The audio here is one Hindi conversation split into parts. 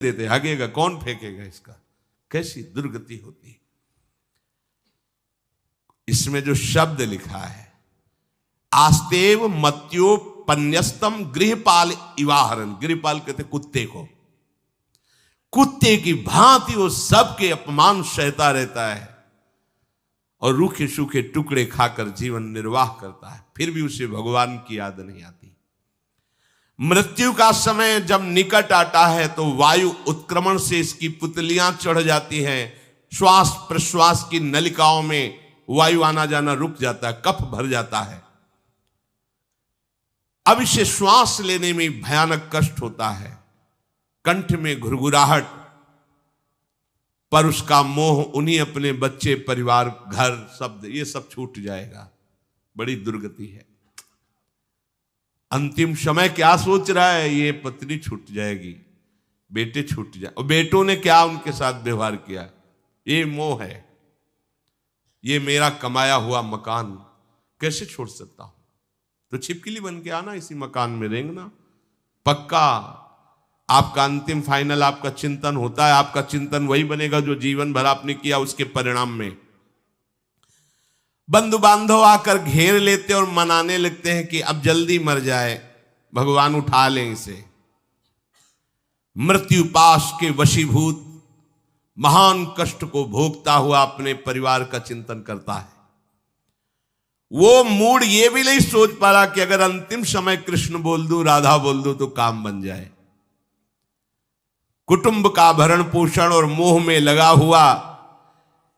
देते, हगेगा कौन, फेंकेगा इसका, कैसी दुर्गति होती। इसमें जो शब्द लिखा है, आस्तेव मत्योपन्यस्तम गृहपाल इवाहरन, गृहपाल कहते कुत्ते को, कुत्ते की भांति वो सबके अपमान सहता रहता है और रूखे सूखे टुकड़े खाकर जीवन निर्वाह करता है, फिर भी उसे भगवान की याद नहीं आती। मृत्यु का समय जब निकट आता है तो वायु उत्क्रमण से इसकी पुतलियां चढ़ जाती हैं, श्वास प्रश्वास की नलिकाओं में वायु आना जाना रुक जाता है, कफ भर जाता है। अब इसे श्वास लेने में भयानक कष्ट होता है, कंठ में घुरघुराहट, पर उसका मोह उन्हीं अपने बच्चे परिवार घर शब्द ये सब छूट जाएगा। बड़ी दुर्गति है। अंतिम समय क्या सोच रहा है, ये पत्नी छूट जाएगी, बेटे छूट जाए, और बेटों ने क्या उनके साथ व्यवहार किया, ये मोह है, ये मेरा कमाया हुआ मकान कैसे छोड़ सकता हूं। तो छिपकली बन के आना, इसी मकान में रेंगना। पक्का आपका अंतिम फाइनल आपका चिंतन होता है, आपका चिंतन वही बनेगा जो जीवन भर आपने किया, उसके परिणाम में बंधु बांधव आकर घेर लेते और मनाने लगते हैं कि अब जल्दी मर जाए, भगवान उठा लें इसे। मृत्यु पाश के वशीभूत महान कष्ट को भोगता हुआ अपने परिवार का चिंतन करता है। वो मूड ये भी नहीं सोच पा रहा कि अगर अंतिम समय कृष्ण बोल दूं, राधा बोल दूं तो काम बन जाए। कुटुंब का भरण पोषण और मोह में लगा हुआ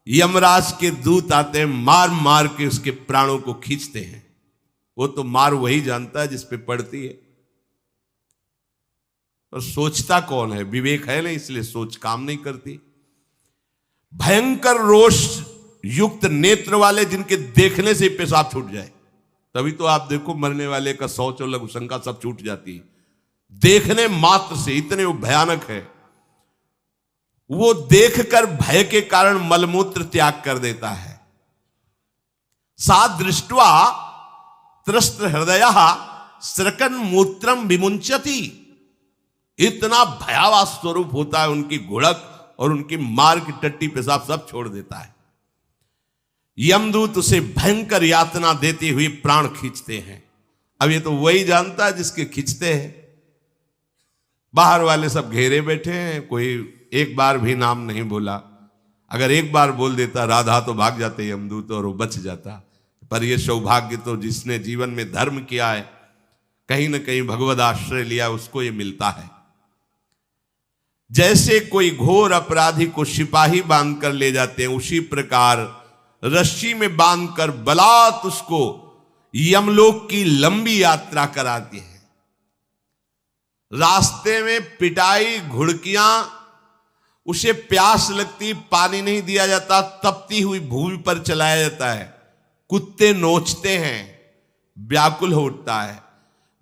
यमराज के दूत आते हैं, मार मार के उसके प्राणों को खींचते हैं। वो तो मार वही जानता है जिस पे पड़ती है, और सोचता कौन है, विवेक है नहीं, इसलिए सोच काम नहीं करती। भयंकर रोष युक्त नेत्र वाले, जिनके देखने से पेशाब छूट जाए, तभी तो आप देखो मरने वाले का शौच और लघु शंका सब छूट जाती है देखने मात्र से, इतने वो भयानक है। वो देखकर भय के कारण मलमूत्र त्याग कर देता है। सा दृष्ट्वा त्रस्त हृदय स्रकन मूत्रम विमुंचति, इतना भयावह स्वरूप होता है उनकी घुड़क, और उनकी मार की टट्टी पेशाब सब छोड़ देता है। यमदूत उसे भयंकर यातना देते हुए प्राण खींचते हैं। अब ये तो वही जानता है जिसके खींचते हैं। बाहर वाले सब घेरे बैठे हैं, कोई एक बार भी नाम नहीं बोला। अगर एक बार बोल देता राधा तो भाग जाते यमदूत और वो बच जाता। पर ये सौभाग्य तो जिसने जीवन में धर्म किया है, कहीं ना कहीं भगवद आश्रय लिया, उसको ये मिलता है। जैसे कोई घोर अपराधी को सिपाही बांधकर ले जाते हैं, उसी प्रकार रस्सी में बांधकर बलात् उसको यमलोक की लंबी यात्रा कराती है। रास्ते में पिटाई, घुड़कियां, उसे प्यास लगती, पानी नहीं दिया जाता, तपती हुई भूमि पर चलाया जाता है। कुत्ते नोचते हैं, व्याकुल हो उठता है।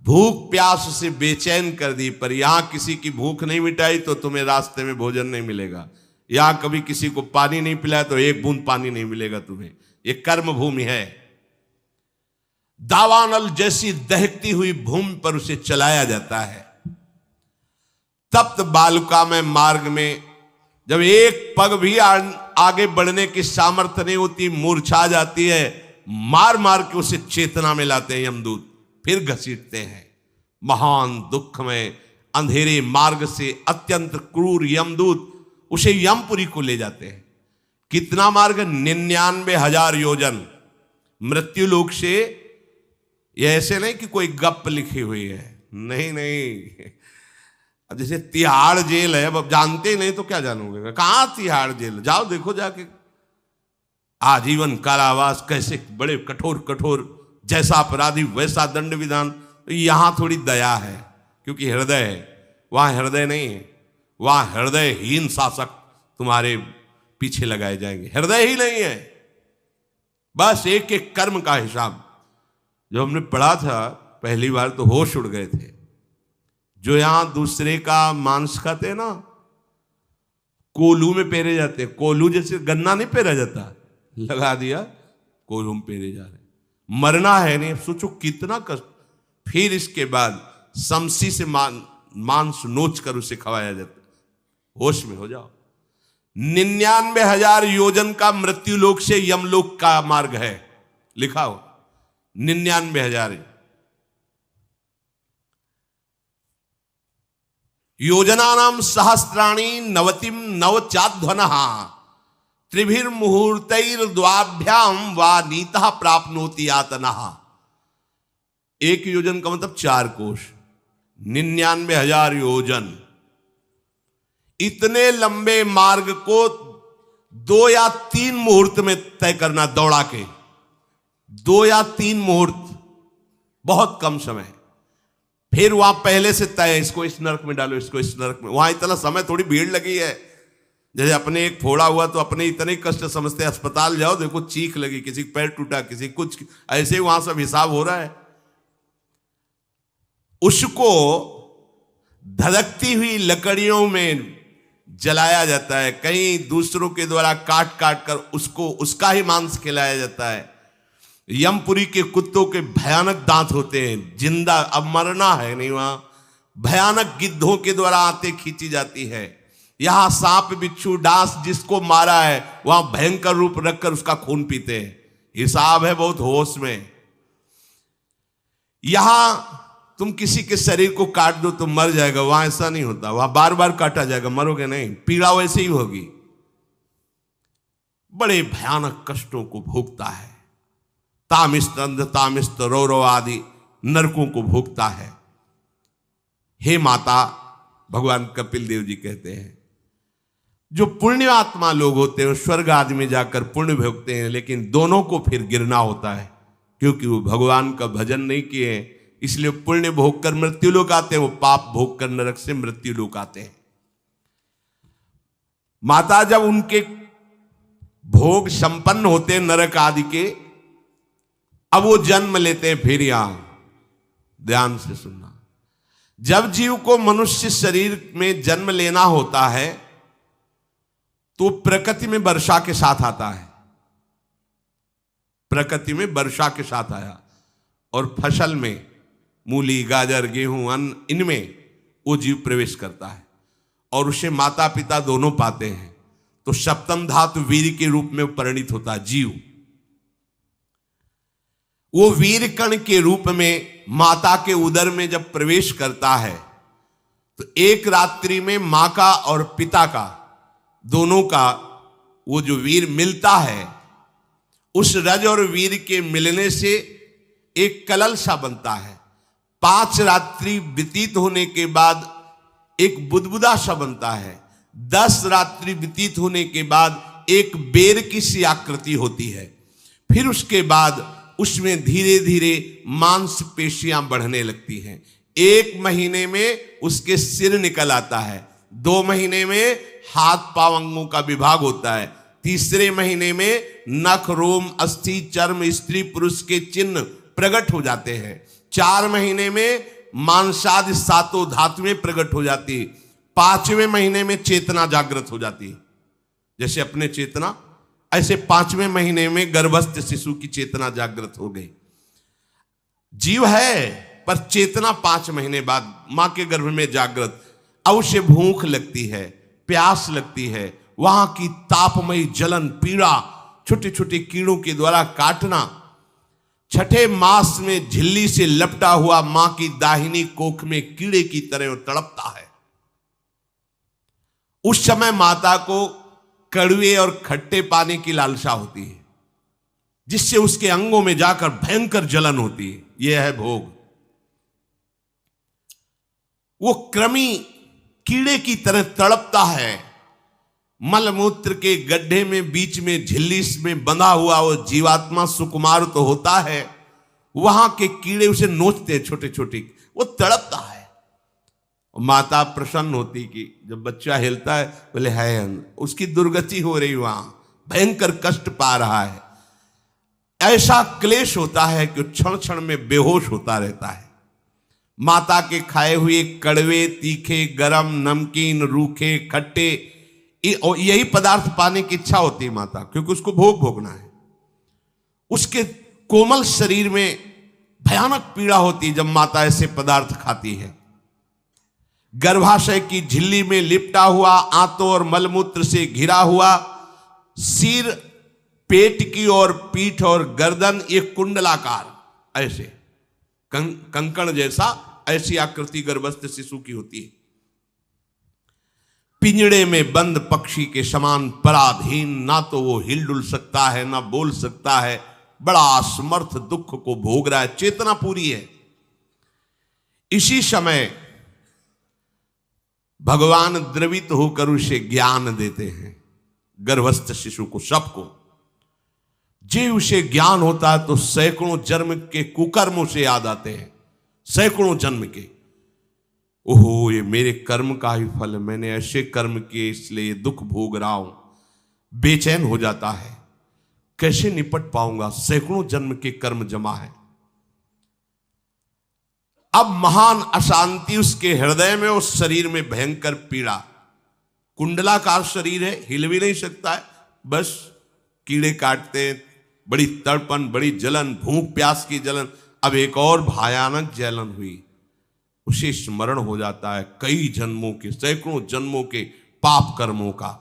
भूख प्यास उसे बेचैन कर दी। पर यहां किसी की भूख नहीं मिटाई तो तुम्हें रास्ते में भोजन नहीं मिलेगा। यहां कभी किसी को पानी नहीं पिलाया तो एक बूंद पानी नहीं मिलेगा तुम्हें। ये कर्म भूमि है। दावानल जैसी दहकती हुई भूमि पर उसे चलाया जाता है। तप्त बालुका में मार्ग में जब एक पग भी आगे बढ़ने की सामर्थ्य नहीं होती, मूर्छा जाती है, मार मार के उसे चेतना में लाते हैं यमदूत, फिर घसीटते हैं। महान दुख में अंधेरे मार्ग से अत्यंत क्रूर यमदूत उसे यमपुरी को ले जाते हैं। कितना मार्ग? 99,000 योजन मृत्यु लोक से। यह ऐसे नहीं कि कोई गप लिखी हुई है, नहीं नहीं। अब जैसे तिहाड़ जेल है, अब जानते ही नहीं तो क्या जानोगे, कहां तिहाड़ जेल, जाओ देखो जाके। आजीवन कारावास, कैसे बड़े कठोर कठोर, जैसा अपराधी वैसा दंड विधान। यहां थोड़ी दया है क्योंकि हृदय है, वहां हृदय नहीं है। वहां हृदयहीन शासक तुम्हारे पीछे लगाए जाएंगे। हृदय ही नहीं है, बस एक एक कर्म का हिसाब। जो हमने पढ़ा था पहली बार तो होश उड़ गए थे। जो यहां दूसरे का मांस खाते हैं ना, कोलू में पेरे जाते हैं। कोलू जैसे गन्ना नहीं पेरा जाता, लगा दिया कोलू में पेरे जा रहे। मरना है नहीं, सोचो कितना कष्ट। फिर इसके बाद शमशी से मांस नोच कर उसे खवाया जाता। होश में हो जाओ। 99,000 योजन का मृत्युलोक से यमलोक का मार्ग है, लिखा हो 99,000 योजनानाम सहस्राणी नवतिम नवचाध्वनः त्रिभिर्मुहूर्तैर्द्वाभ्याम वा नीतः प्राप्नोति यातनः। एक योजन का मतलब 4 कोश, 99,000 योजन। इतने लंबे मार्ग को 2 या 3 मुहूर्त में तय करना, दौड़ा के 2 या 3 मुहूर्त, बहुत कम समय। फिर वहां पहले से तय, इसको इस नरक में डालो, इसको इस नरक में। वहां इतना समय, थोड़ी भीड़ लगी है। जैसे अपने एक फोड़ा हुआ तो अपने इतने कष्ट समझते, अस्पताल जाओ देखो चीख लगी, किसी का पैर टूटा, किसी कुछ, ऐसे ही वहां सब हिसाब हो रहा है। उसको धधकती हुई लकड़ियों में जलाया जाता है, कहीं दूसरों के द्वारा काट काट कर उसको उसका ही मांस खिलाया जाता है। यमपुरी के कुत्तों के भयानक दांत होते हैं, जिंदा, अब मरना है नहीं वहां। भयानक गिद्धों के द्वारा आंतें खींची जाती है। यहां सांप बिच्छू डांस जिसको मारा है वहां भयंकर रूप रखकर उसका खून पीते हैं। हिसाब है बहुत होश में। यहां तुम किसी के शरीर को काट दो तो मर जाएगा, वहां ऐसा नहीं होता। वहां बार बार काटा जाएगा, मरोगे नहीं, पीड़ा वैसे ही होगी। बड़े भयानक कष्टों को भोगता है। तामिस्त तामिस्त रौरव आदि नरकों को भोगता है। हे माता, भगवान कपिल देव जी कहते हैं, जो पुण्य आत्मा लोग होते हैं स्वर्ग आदि में जाकर पुण्य भोगते हैं, लेकिन दोनों को फिर गिरना होता है, क्योंकि वो भगवान का भजन नहीं किए, इसलिए पुण्य भोग कर मृत्यु लोक आते हैं, वो पाप भोग कर नरक से मृत्यु लोक आते हैं। माता जब उनके भोग संपन्न होते हैं नरक आदि के, अब वो जन्म लेते हैं। फिर यहां ध्यान से सुनना, जब जीव को मनुष्य शरीर में जन्म लेना होता है तो प्रकृति में वर्षा के साथ आता है। प्रकृति में वर्षा के साथ आया और फसल में मूली गाजर गेहूं अन्न, इनमें वो जीव प्रवेश करता है और उसे माता पिता दोनों पाते हैं। तो सप्तम धातु वीर के रूप में परिणित होता है जीव। वो वीर कण के रूप में माता के उदर में जब प्रवेश करता है तो एक रात्रि में मां का और पिता का, दोनों का वो जो वीर मिलता है, उस रज और वीर के मिलने से एक कलल सा बनता है। 5 रात्रि व्यतीत होने के बाद एक बुदबुदा सा बनता है। 10 रात्रि व्यतीत होने के बाद एक बेर की सी आकृति होती है। फिर उसके बाद उसमें धीरे धीरे मांसपेशियां बढ़ने लगती हैं। 1 महीने में उसके सिर निकल आता है। 2 महीने में हाथ पांव अंगों का विभाग होता है। 3रे महीने में नख रोम अस्थि चर्म स्त्री पुरुष के चिन्ह प्रकट हो जाते हैं। 4 महीने में मांसादि 7 धातुएं प्रकट हो जाती है। 5वें महीने में चेतना जागृत हो जाती है। जैसे अपने चेतना, ऐसे 5वें महीने में गर्भस्थ शिशु की चेतना जागृत हो गई। जीव है पर चेतना 5 महीने बाद मां के गर्भ में जागृत। अब उसे भूख लगती है, प्यास लगती है, वहां की तापमयी जलन पीड़ा, छोटे छोटे कीड़ों के द्वारा काटना। 6ठे मास में झिल्ली से लपटा हुआ मां की दाहिनी कोख में कीड़े की तरह तड़पता है। उस समय माता को कड़वे और खट्टे पानी की लालसा होती है, जिससे उसके अंगों में जाकर भयंकर जलन होती है। यह है भोग। वो कृमि कीड़े की तरह तड़पता है। मलमूत्र के गड्ढे में बीच में झिल्ली में बंधा हुआ वो जीवात्मा सुकुमार तो होता है, वहां के कीड़े उसे नोचते हैं छोटे छोटे, वो तड़पता है। माता प्रसन्न होती कि जब बच्चा हिलता है, बोले है, उसकी दुर्गति हो रही, वहां भयंकर कष्ट पा रहा है। ऐसा क्लेश होता है कि क्षण क्षण में बेहोश होता रहता है। माता के खाए हुए कड़वे तीखे गरम नमकीन रूखे खट्टे यही पदार्थ पाने की इच्छा होती है माता, क्योंकि उसको भोग भोगना है। उसके कोमल शरीर में भयानक पीड़ा होती है जब माता ऐसे पदार्थ खाती है। गर्भाशय की झिल्ली में लिपटा हुआ, आंतों और मलमूत्र से घिरा हुआ, सिर, पेट की और पीठ और गर्दन एक कुंडलाकार ऐसे कंकण जैसा ऐसी आकृति गर्भस्थ शिशु की होती है। पिंजड़े में बंद पक्षी के समान पराधीन, ना तो वो हिल डुल सकता है ना बोल सकता है, बड़ा असमर्थ दुख को भोग रहा है, चेतना पूरी है। इसी समय भगवान द्रवित होकर उसे ज्ञान देते हैं, गर्भस्थ शिशु को, सबको। जे उसे ज्ञान होता है तो सैकड़ों जन्म के कुकर्मों से याद आते हैं, सैकड़ों जन्म के। ओहो, ये मेरे कर्म का ही फल, मैंने ऐसे कर्म किए इसलिए ये दुख भोग रहा हूं। बेचैन हो जाता है, कैसे निपट पाऊंगा, सैकड़ों जन्म के कर्म जमा है। अब महान अशांति उसके हृदय में, उस शरीर में भयंकर पीड़ा। कुंडलाकार शरीर है, हिल भी नहीं सकता है, बस कीड़े काटते हैं, बड़ी तड़पन, बड़ी जलन, भूख प्यास की जलन। अब एक और भयानक जलन हुई, उसे स्मरण हो जाता है कई जन्मों के, सैकड़ों जन्मों के पाप कर्मों का।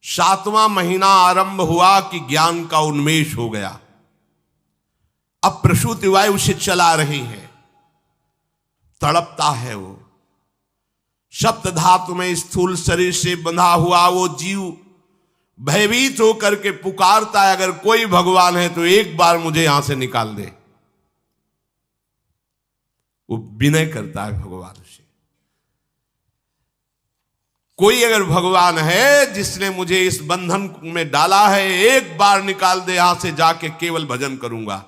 7वां महीना आरंभ हुआ कि ज्ञान का उन्मेष हो गया। अब प्रसूति वायु उसे चला रही है, तड़पता है वो। सप्त धातु में स्थूल शरीर से बंधा हुआ वो जीव भयभीत होकर के पुकारता है, अगर कोई भगवान है तो एक बार मुझे यहां से निकाल दे। वो विनय करता है भगवान से, कोई अगर भगवान है जिसने मुझे इस बंधन में डाला है, एक बार निकाल दे, यहां से जाके केवल भजन करूंगा।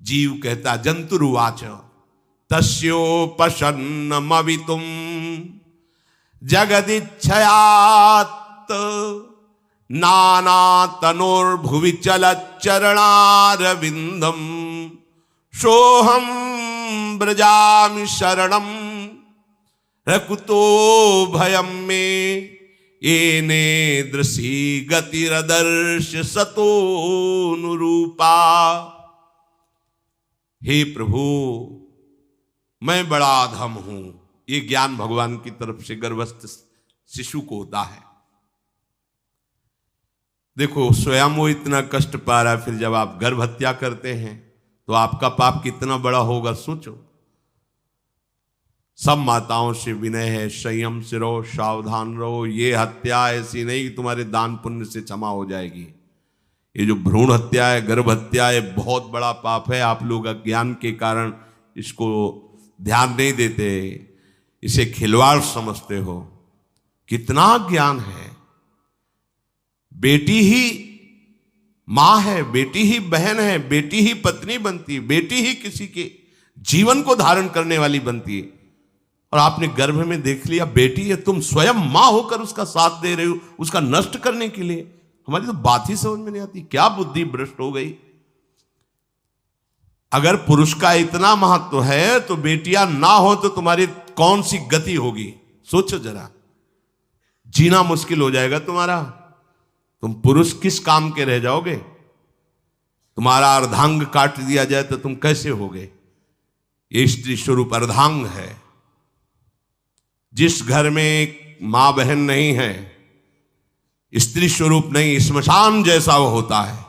जीव कहता, जंतुरुवाच तस्योपशन्नमवितुम जगदिच्छयात् नाना तनोर्भुवि चलच्चरणारविंदम सोहम ब्रजामि शरणम रकुतो भयम में येने दृशी गतिरदर्श सतोनुरूपा। हे प्रभु, मैं बड़ा अधम हूं। ये ज्ञान भगवान की तरफ से गर्भस्थ शिशु को होता है। देखो, स्वयं वो इतना कष्ट पा रहा है, फिर जब आप गर्भ हत्या करते हैं तो आपका पाप कितना बड़ा होगा, सोचो। सब माताओं से विनय है, संयम से रहो, सावधान रहो। ये हत्या ऐसी नहीं कि तुम्हारे दान पुण्य से क्षमा हो जाएगी। ये जो भ्रूण हत्या है, गर्भ हत्या है, बहुत बड़ा पाप है। आप लोग अज्ञान के कारण इसको ध्यान नहीं देते, इसे खिलवाड़ समझते हो। कितना ज्ञान है। बेटी ही मां है, बेटी ही बहन है, बेटी ही पत्नी बनती है, बेटी ही किसी के जीवन को धारण करने वाली बनती है। और आपने गर्भ में देख लिया बेटी है, तुम स्वयं मां होकर उसका साथ दे रहे हो, उसका नष्ट करने के लिए। हमारी तो बात ही समझ में नहीं आती, क्या बुद्धि भ्रष्ट हो गई। अगर पुरुष का इतना महत्व है तो बेटियां ना हो तो तुम्हारी कौन सी गति होगी, सोचो जरा। जीना मुश्किल हो जाएगा तुम्हारा। तुम पुरुष किस काम के रह जाओगे। तुम्हारा अर्धांग काट दिया जाए तो तुम कैसे होगे। ये स्त्री स्वरूप अर्धांग है। जिस घर में मां बहन नहीं है, स्त्री स्वरूप नहीं, श्मशान जैसा वो होता है।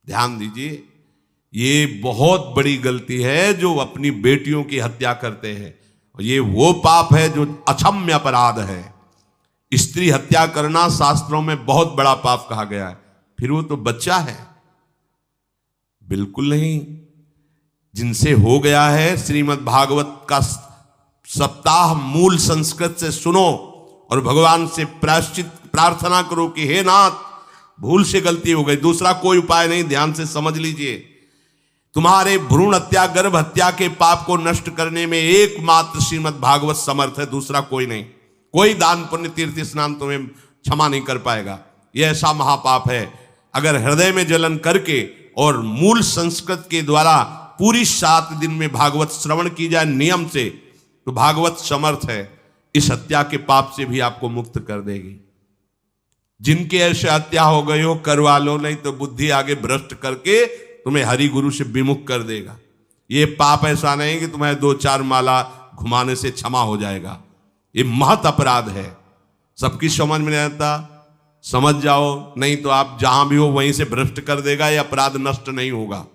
ध्यान दीजिए, ये बहुत बड़ी गलती है जो अपनी बेटियों की हत्या करते हैं। और ये वो पाप है जो अक्षम्य अपराध है। स्त्री हत्या करना शास्त्रों में बहुत बड़ा पाप कहा गया है। फिर वो तो बच्चा है, बिल्कुल नहीं। जिनसे हो गया है, श्रीमद् भागवत का सप्ताह मूल संस्कृत से सुनो और भगवान से प्रायश्चित प्रार्थना करो कि हे नाथ, भूल से गलती हो गई, दूसरा कोई उपाय नहीं। ध्यान से समझ लीजिए, तुम्हारे भ्रूण हत्या, गर्भ हत्या के पाप को नष्ट करने में एकमात्र श्रीमद् भागवत समर्थ है, दूसरा कोई नहीं। कोई दान पुण्य तीर्थ स्नान तुम्हें क्षमा नहीं कर पाएगा। यह ऐसा महापाप है। अगर हृदय में जलन करके और मूल संस्कृत के द्वारा पूरी 7 दिन में भागवत श्रवण की जाए नियम से, तो भागवत समर्थ है, इस हत्या के पाप से भी आपको मुक्त कर देगी। जिनके ऐसे हत्या हो गई हो, करवा लो, नहीं तो बुद्धि आगे भ्रष्ट करके तुम्हें हरि गुरु से विमुख कर देगा। ये पाप ऐसा नहीं कि तुम्हें 2-4 माला घुमाने से क्षमा हो जाएगा। ये महत अपराध है, सबकी समझ में नहीं आता। समझ जाओ, नहीं तो आप जहां भी हो वहीं से भ्रष्ट कर देगा। ये अपराध नष्ट नहीं होगा,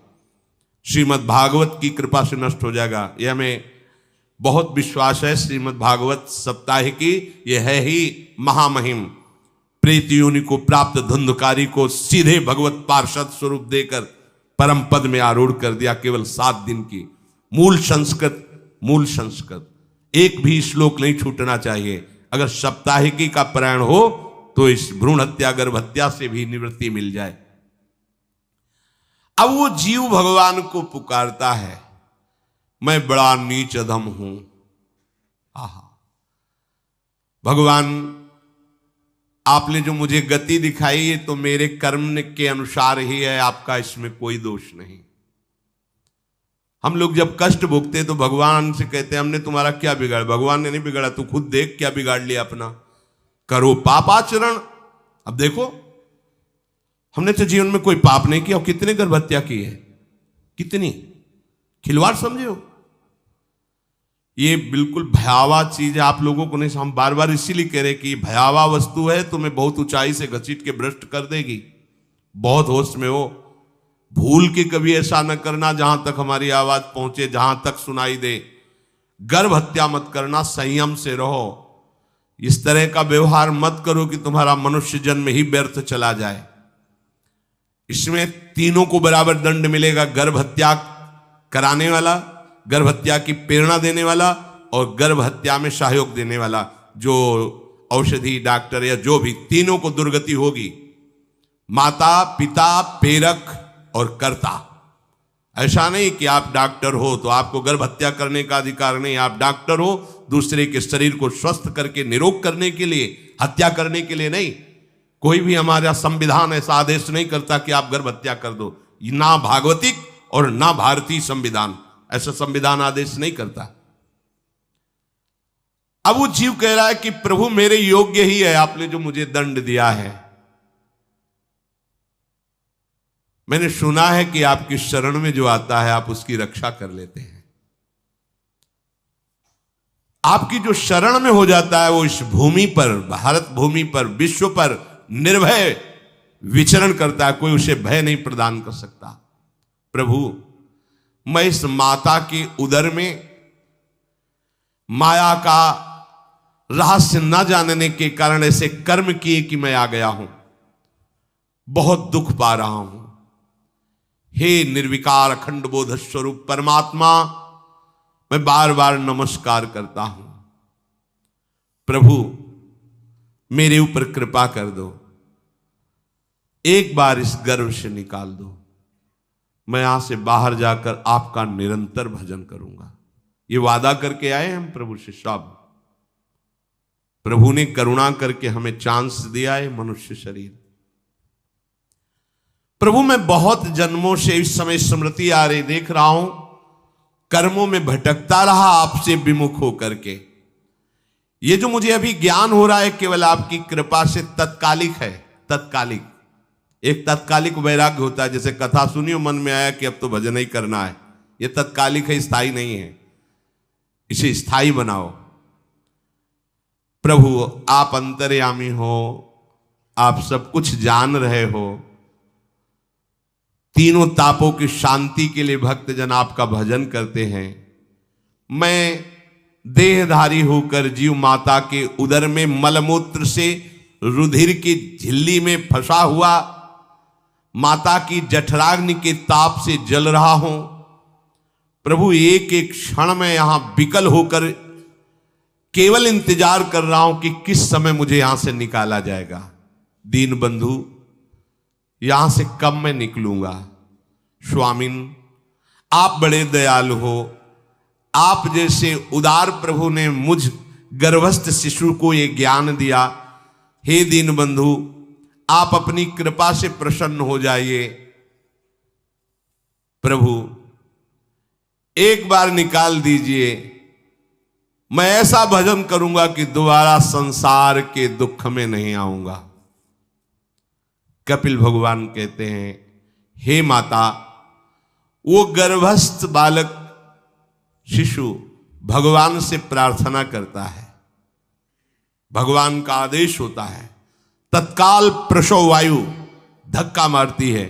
श्रीमद् भागवत की कृपा से नष्ट हो जाएगा। यह हमें बहुत विश्वास है। श्रीमद् भागवत सप्ताह की यह है ही महामहिम। प्रेत योनि को प्राप्त धुंधकारी को सीधे भगवत पार्षद स्वरूप देकर परम पद में आरूढ़ कर दिया। केवल 7 दिन की मूल संस्कृत एक भी श्लोक नहीं छूटना चाहिए। अगर सप्ताहिकी का पारायण हो तो इस भ्रूण हत्या गर्भ हत्या से भी निवृत्ति मिल जाए। अब वो जीव भगवान को पुकारता है, मैं बड़ा नीच अधम हूं। आहा, भगवान आपने जो मुझे गति दिखाई है तो मेरे कर्म के अनुसार ही है, आपका इसमें कोई दोष नहीं। हम लोग जब कष्ट भोगते तो भगवान से कहते हैं हमने तुम्हारा क्या बिगाड़ा। भगवान ने नहीं बिगाड़ा, तू खुद देख क्या बिगाड़ लिया अपना। करो पापाचरण। अब देखो, हमने तो जीवन में कोई पाप नहीं किया और कितने गर्भ हत्या की है, कितनी खिलवाड़ समझे हो। ये बिल्कुल भयावह चीज है, आप लोगों को नहीं। हम बार बार इसीलिए कह रहे कि भयावह वस्तु है, तुम्हें बहुत ऊंचाई से घसीट के भ्रष्ट कर देगी। बहुत होश में हो, भूल के कभी ऐसा न करना जहां तक हमारी आवाज पहुंचे, जहां तक सुनाई दे। गर्भ हत्या मत करना, संयम से रहो। इस तरह का व्यवहार मत करो कि तुम्हारा मनुष्य जन्म ही व्यर्थ चला जाए। इसमें तीनों को बराबर दंड मिलेगा, गर्भ हत्या कराने वाला, गर्भ हत्या की प्रेरणा देने वाला और गर्भ हत्या में सहयोग देने वाला। जो औषधि डॉक्टर या जो भी, तीनों को दुर्गति होगी। माता पिता प्रेरक और कर्ता। ऐसा नहीं कि आप डॉक्टर हो तो आपको गर्भ हत्या करने का अधिकार नहीं। आप डॉक्टर हो दूसरे के शरीर को स्वस्थ करके निरोग करने के लिए, हत्या करने के लिए नहीं। कोई भी हमारा संविधान ऐसा आदेश नहीं करता कि आप गर्भ हत्या कर दो। ना भागवतिक और ना भारतीय संविधान ऐसा संविधान आदेश नहीं करता। अब वो जीव कह रहा है कि प्रभु मेरे योग्य ही है, आपने जो मुझे दंड दिया है। मैंने सुना है कि आपकी शरण में जो आता है आप उसकी रक्षा कर लेते हैं। आपकी जो शरण में हो जाता है वो इस भूमि पर, भारत भूमि पर, विश्व पर निर्भय विचरण करता है। कोई उसे भय नहीं प्रदान कर सकता। प्रभु, मैं इस माता के उदर में माया का रहस्य न जानने के कारण ऐसे कर्म किए कि मैं आ गया हूं। बहुत दुख पा रहा हूं। हे निर्विकार अखंड बोध स्वरूप परमात्मा, मैं बार बार नमस्कार करता हूं। प्रभु, मेरे ऊपर कृपा कर दो, एक बार इस गर्भ से निकाल दो। मैं यहां से बाहर जाकर आपका निरंतर भजन करूंगा। ये वादा करके आए हम प्रभु से सब। प्रभु ने करुणा करके हमें चांस दिया है मनुष्य शरीर। प्रभु, मैं बहुत जन्मों से इस समय स्मृति आ रही, देख रहा हूं कर्मों में भटकता रहा आपसे विमुख होकर के। ये जो मुझे अभी ज्ञान हो रहा है केवल आपकी कृपा से तत्कालिक है। तत्कालिक, एक तत्कालिक वैराग्य होता है। जैसे कथा सुनी और मन में आया कि अब तो भजन ही करना है। ये तत्कालिक है, स्थायी नहीं है। इसे स्थायी बनाओ। प्रभु, आप अंतर्यामी हो, आप सब कुछ जान रहे हो। तीनों तापों की शांति के लिए भक्तजन आपका भजन करते हैं। मैं देहधारी होकर जीव माता के उदर में मलमूत्र से रुधिर की झिल्ली में फंसा हुआ माता की जठराग्नि के ताप से जल रहा हूं। प्रभु, एक एक क्षण में यहां विकल होकर केवल इंतजार कर रहा हूं कि किस समय मुझे यहां से निकाला जाएगा। दीन बंधु, यहां से कब मैं निकलूंगा। स्वामिन, आप बड़े दयालु हो। आप जैसे उदार प्रभु ने मुझ गर्भस्थ शिशु को ये ज्ञान दिया। हे दीन बंधु, आप अपनी कृपा से प्रसन्न हो जाइए। प्रभु, एक बार निकाल दीजिए। मैं ऐसा भजन करूंगा कि दोबारा संसार के दुख में नहीं आऊंगा। कपिल भगवान कहते हैं, हे माता, वो गर्भस्थ बालक शिशु भगवान से प्रार्थना करता है, भगवान का आदेश होता है, तत्काल प्रसव वायु धक्का मारती है।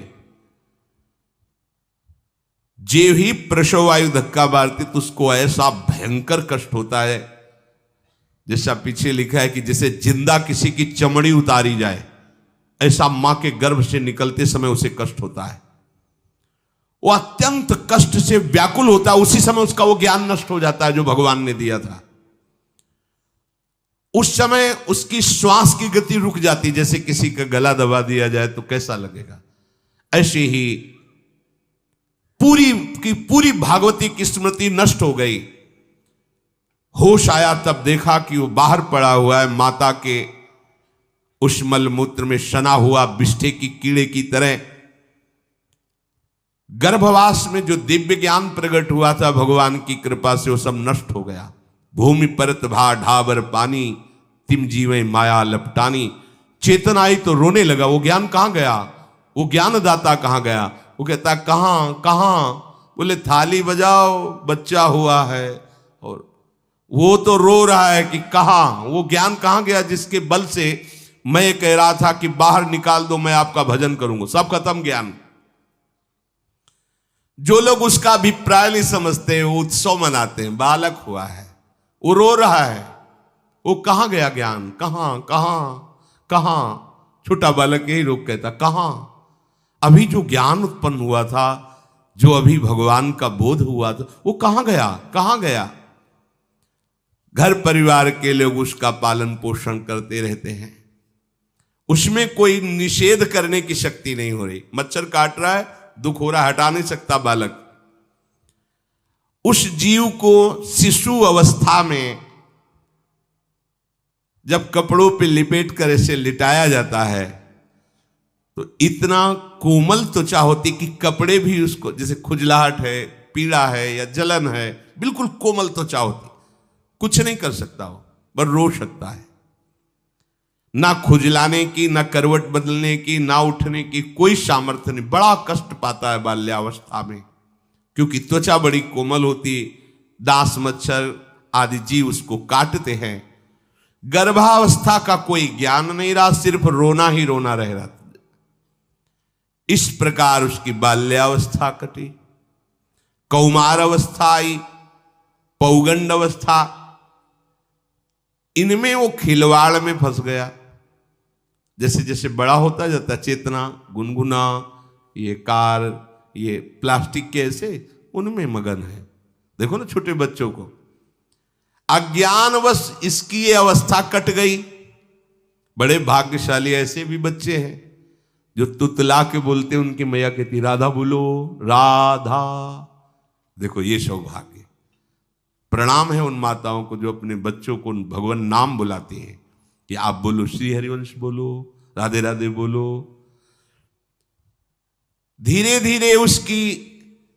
जे ही प्रसव वायु धक्का मारती तो उसको ऐसा भयंकर कष्ट होता है, जैसा पीछे लिखा है कि जैसे जिंदा किसी की चमड़ी उतारी जाए, ऐसा मां के गर्भ से निकलते समय उसे कष्ट होता है। वो अत्यंत कष्ट से व्याकुल होता है। उसी समय उसका वो ज्ञान नष्ट हो जाता है जो भगवान ने दिया था। उस समय उसकी श्वास की गति रुक जाती, जैसे किसी का गला दबा दिया जाए तो कैसा लगेगा। ऐसे ही पूरी की पूरी भागवती की स्मृति नष्ट हो गई। होश आया तब देखा कि वो बाहर पड़ा हुआ है, माता के उस मलमूत्र में सना हुआ बिष्ठे की कीड़े की तरह। गर्भवास में जो दिव्य ज्ञान प्रकट हुआ था भगवान की कृपा से, वो सब नष्ट हो गया। भूमि परत भा ढाबर पानी, तिम जीवे माया लपटानी। चेतन आई तो रोने लगा। वो ज्ञान कहां गया, वो ज्ञानदाता कहां गया। वो कहता कहां कहां, बोले थाली बजाओ, बच्चा हुआ है। और वो तो रो रहा है कि कहां, वो ज्ञान कहां गया जिसके बल से मैं कह रहा था कि बाहर निकाल दो, मैं आपका भजन करूंगा। सब खत्म ज्ञान। जो लोग उसका अभिप्राय नहीं समझते, वो उत्सव मनाते हैं, बालक हुआ है, वो रो रहा है, वो कहां गया ज्ञान, कहां कहां कहां। छोटा बालक यही रोक कहता कहां। अभी जो ज्ञान उत्पन्न हुआ था, जो अभी भगवान का बोध हुआ था, वो कहां गया, कहां गया। घर परिवार के लोग उसका पालन पोषण करते रहते हैं, उसमें कोई निषेध करने की शक्ति नहीं हो रही। मच्छर काट रहा है, दुख हो रहा है, हटा नहीं सकता बालक। उस जीव को शिशु अवस्था में जब कपड़ों पे लिपेट कर ऐसे लिटाया जाता है तो इतना कोमल त्वचा होती कि कपड़े भी उसको, जैसे खुजलाहट है, पीड़ा है या जलन है, बिल्कुल कोमल त्वचा होती, कुछ नहीं कर सकता हो, पर रो सकता है। ना खुजलाने की, ना करवट बदलने की, ना उठने की कोई सामर्थ्य नहीं। बड़ा कष्ट पाता है बाल्यावस्था में, क्योंकि त्वचा बड़ी कोमल होती, दास मच्छर आदि जीव उसको काटते हैं। गर्भावस्था का कोई ज्ञान नहीं रहा, सिर्फ रोना ही रोना रह रहा। इस प्रकार उसकी बाल्यावस्था कटी, कौमार अवस्था आई, पौगंड अवस्था, इनमें वो खिलवाड़ में फंस गया। जैसे जैसे बड़ा होता जाता, चेतना, गुनगुना, ये कार, ये प्लास्टिक के ऐसे, उनमें मगन है। देखो ना छोटे बच्चों को, अज्ञानवश इसकी ये अवस्था कट गई। बड़े भाग्यशाली ऐसे भी बच्चे हैं जो तुतला के बोलते हैं, उनकी मैया कहती राधा बोलो, राधा। देखो ये सौभाग्य, प्रणाम है उन माताओं को जो अपने बच्चों को भगवान नाम बुलाती हैं कि आप बोलो, श्री हरिवंश बोलो, राधे राधे बोलो। धीरे धीरे उसकी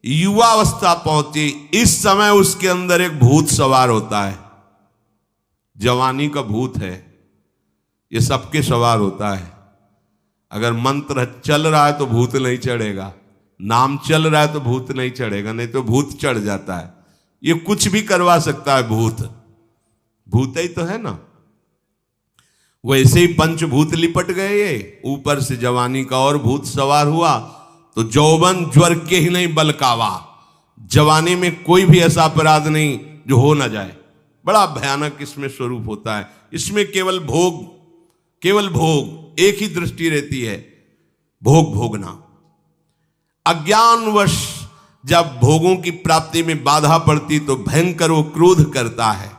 युवावस्था पहुंची। इस समय उसके अंदर एक भूत सवार होता है। जवानी का भूत है, ये सबके सवार होता है। अगर मंत्र चल रहा है तो भूत नहीं चढ़ेगा, नाम चल रहा है तो भूत नहीं चढ़ेगा, नहीं तो भूत चढ़ जाता है। ये कुछ भी करवा सकता है भूत, भूत ही तो है ना। वैसे ही पंचभूत लिपट गए, ये ऊपर से जवानी का और भूत सवार हुआ तो जौवन ज्वर के ही नहीं बलकावा। जवानी में कोई भी ऐसा अपराध नहीं जो हो ना जाए। बड़ा भयानक इसमें स्वरूप होता है। इसमें केवल भोग, केवल भोग, एक ही दृष्टि रहती है, भोग भोगना। अज्ञानवश जब भोगों की प्राप्ति में बाधा पड़ती तो भयंकर वो क्रोध करता है,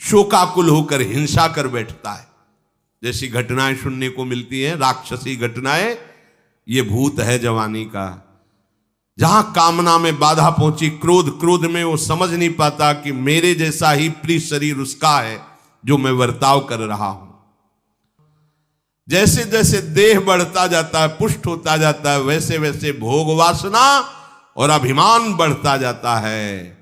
शोकाकुल होकर हिंसा कर बैठता है। जैसी घटनाएं सुनने को मिलती हैं, राक्षसी घटनाएं, ये भूत है जवानी का। जहां कामना में बाधा पहुंची, क्रोध, क्रोध में वो समझ नहीं पाता कि मेरे जैसा ही प्रिय शरीर उसका है जो मैं वर्ताव कर रहा हूं। जैसे जैसे देह बढ़ता जाता है, पुष्ट होता जाता है, वैसे वैसे भोग वासना और अभिमान बढ़ता जाता है।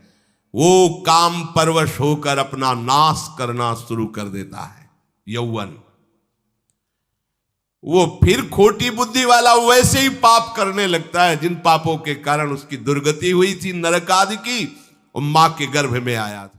वो काम परवश होकर अपना नाश करना शुरू कर देता है। यौवन, वो फिर खोटी बुद्धि वाला वैसे ही पाप करने लगता है जिन पापों के कारण उसकी दुर्गति हुई थी नरक आदि की, वो मां के गर्भ में आया था।